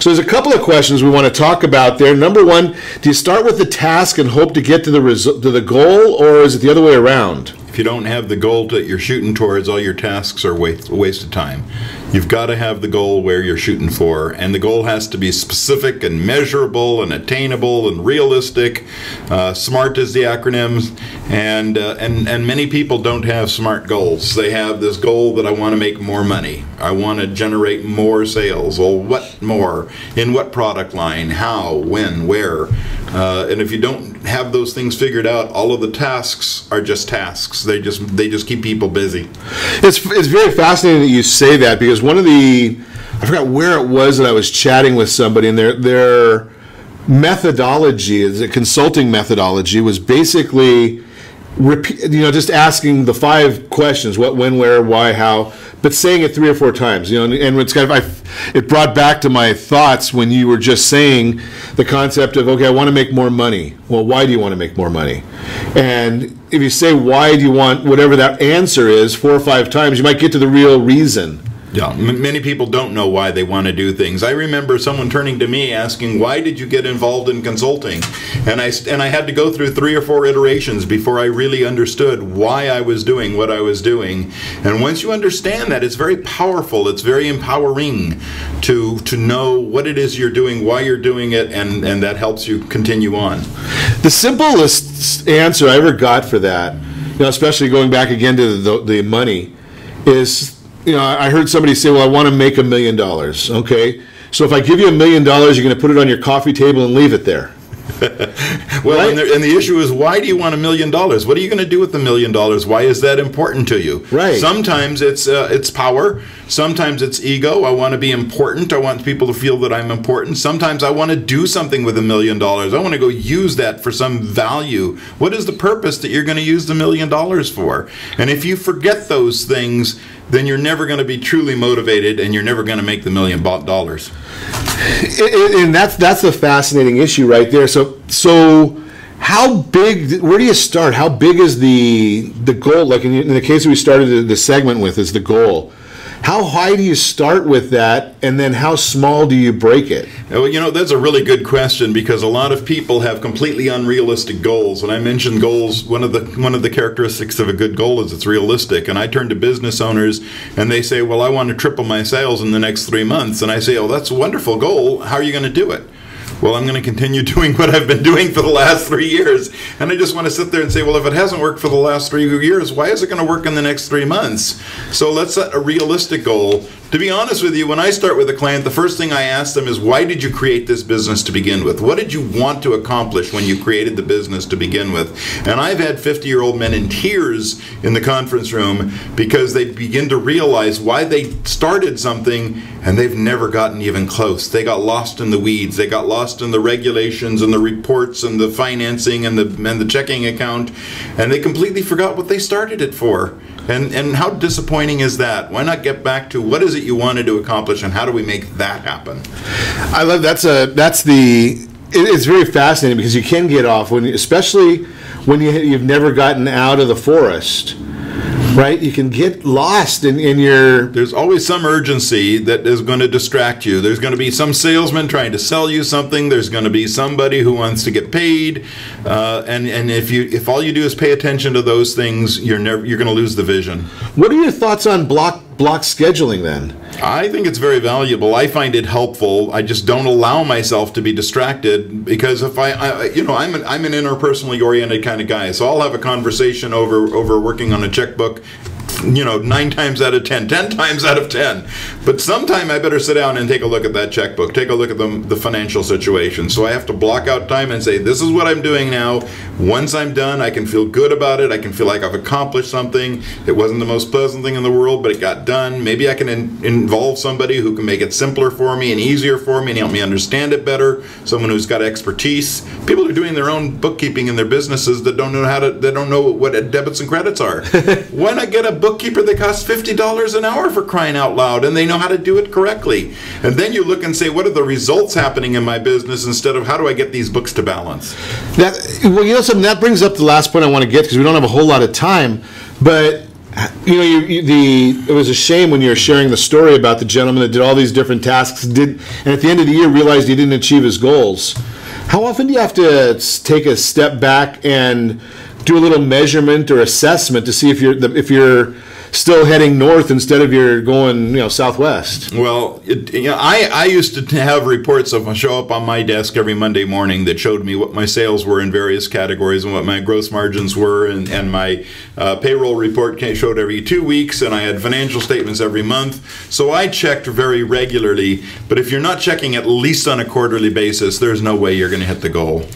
So there's a couple of questions we want to talk about there. Number one, do you start with the task and hope to get to the goal, or is it the other way around? If you don't have the goal that you're shooting towards, all your tasks are a waste of time. You've got to have the goal where you're shooting for, and the goal has to be specific and measurable and attainable and realistic. SMART is the acronym, and many people don't have SMART goals. They have this goal that I want to make more money. I want to generate more sales. Well, what more? In what product line? How? When? Where? And if you don't have those things figured out, all of the tasks are just tasks. They just keep people busy. It's very fascinating that you say that, because one of the, I forgot where it was that I was chatting with somebody, and their methodology, the consulting methodology, was basically just asking the 5 questions: what, when, where, why, how, but saying it 3 or 4 times. And it's kind of, it brought back to my thoughts when you were just saying the concept of, okay, I want to make more money. Well, why do you want to make more money? And if you say, why do you want, whatever that answer is, 4 or 5 times, you might get to the real reason. Yeah, many people don't know why they want to do things. I remember someone turning to me asking, "Why did you get involved in consulting?" And I had to go through 3 or 4 iterations before I really understood why I was doing what I was doing. And once you understand that, it's very powerful. It's very empowering to know what it is you're doing, why you're doing it, and that helps you continue on. The simplest answer I ever got for that, especially going back again to the money, is, I heard somebody say, well, I want to make $1 million. Okay, so if I give you $1 million, you're going to put it on your coffee table and leave it there. Well, right? and the issue is, why do you want $1 million? What are you going to do with the $1 million? Why is that important to you? Right. Sometimes it's power. Sometimes it's ego. I want to be important. I want people to feel that I'm important. Sometimes I want to do something with $1 million. I want to go use that for some value. What is the purpose that you're going to use the $1 million for? And if you forget those things, then you're never going to be truly motivated, and you're never going to make the $1 million. And that's a fascinating issue right there. So how big? Where do you start? How big is the goal? Like in the case we started the segment with, is the goal. How high do you start with that, and then how small do you break it? Well, that's a really good question, because a lot of people have completely unrealistic goals. When I mentioned goals, one of the characteristics of a good goal is it's realistic. And I turn to business owners, and they say, well, I want to triple my sales in the next 3 months. And I say, oh, that's a wonderful goal. How are you going to do it? Well, I'm going to continue doing what I've been doing for the last 3 years. And I just want to sit there and say, well, if it hasn't worked for the last 3 years, why is it going to work in the next 3 months? So let's set a realistic goal. To be honest with you, when I start with a client, the first thing I ask them is, why did you create this business to begin with? What did you want to accomplish when you created the business to begin with? And I've had 50-year-old men in tears in the conference room because they begin to realize why they started something and they've never gotten even close. They got lost in the weeds. They got lost in the regulations and the reports and the financing and the checking account, and they completely forgot what they started it for. And how disappointing is that? Why not get back to what is it you wanted to accomplish, and how do we make that happen? I love it's very fascinating, because you can get off especially when you've never gotten out of the forest. Right? You can get lost in your... There's always some urgency that is going to distract you. There's going to be some salesman trying to sell you something. There's going to be somebody who wants to get paid. And if all you do is pay attention to those things, you're going to lose the vision. What are your thoughts on block block scheduling then? I think it's very valuable. I find it helpful. I just don't allow myself to be distracted because if I'm an interpersonally oriented kind of guy, so I'll have a conversation over working on a checkbook 9 times out of 10, 10 times out of 10. But sometime I better sit down and take a look at that checkbook, take a look at the financial situation. So I have to block out time and say, this is what I'm doing now. Once I'm done, I can feel good about it. I can feel like I've accomplished something. It wasn't the most pleasant thing in the world, but it got done. Maybe I can involve somebody who can make it simpler for me and easier for me and help me understand it better. Someone who's got expertise. People are doing their own bookkeeping in their businesses that don't know what debits and credits are. Why not get a bookkeeper that costs $50 an hour, for crying out loud, and they know how to do it correctly? And then you look and say, what are the results happening in my business, instead of how do I get these books to balance? Something that brings up the last point I want to get, because we don't have a whole lot of time, but it was a shame when you were sharing the story about the gentleman that did all these different tasks, and at the end of the year realized he didn't achieve his goals. How often do you have to take a step back and do a little measurement or assessment to see if you're still heading north instead of you're going southwest? Well, I used to have reports show up on my desk every Monday morning that showed me what my sales were in various categories and what my gross margins were, and my payroll report showed every 2 weeks, and I had financial statements every month. So I checked very regularly, but if you're not checking at least on a quarterly basis, there's no way you're going to hit the goal.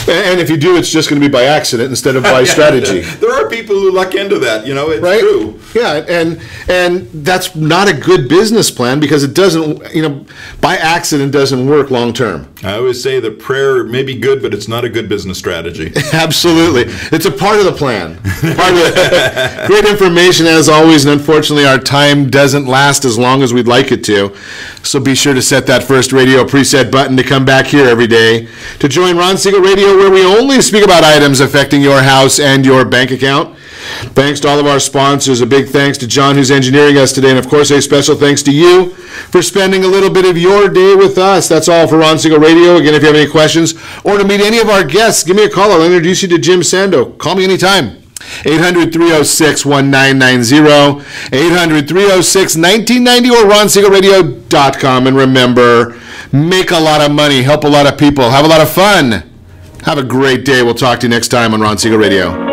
And if you do, it's just going to be by accident instead of by strategy. There are people who luck into that, it's right? True. Yeah, and that's not a good business plan, because it doesn't, by accident doesn't work long term. I always say that prayer may be good, but it's not a good business strategy. Absolutely. It's a part of the plan. Great information as always, and unfortunately our time doesn't last as long as we'd like it to. So be sure to set that first radio preset button to come back here every day to join Ron Siegel Radio, where we only speak about items affecting your house and your bank account. Thanks to all of our sponsors. A big thanks to John, who's engineering us today, and of course a special thanks to you for spending a little bit of your day with us. That's all for Ron Siegel Radio. Again, if you have any questions or to meet any of our guests, give me a call. I'll introduce you to Jim Sando. Call me anytime. 800-306-1990, 800-306-1990, or ronsiegelradio.com. And remember, make a lot of money, help a lot of people, have a lot of fun. Have a great day. We'll talk to you next time on Ron Siegel Radio.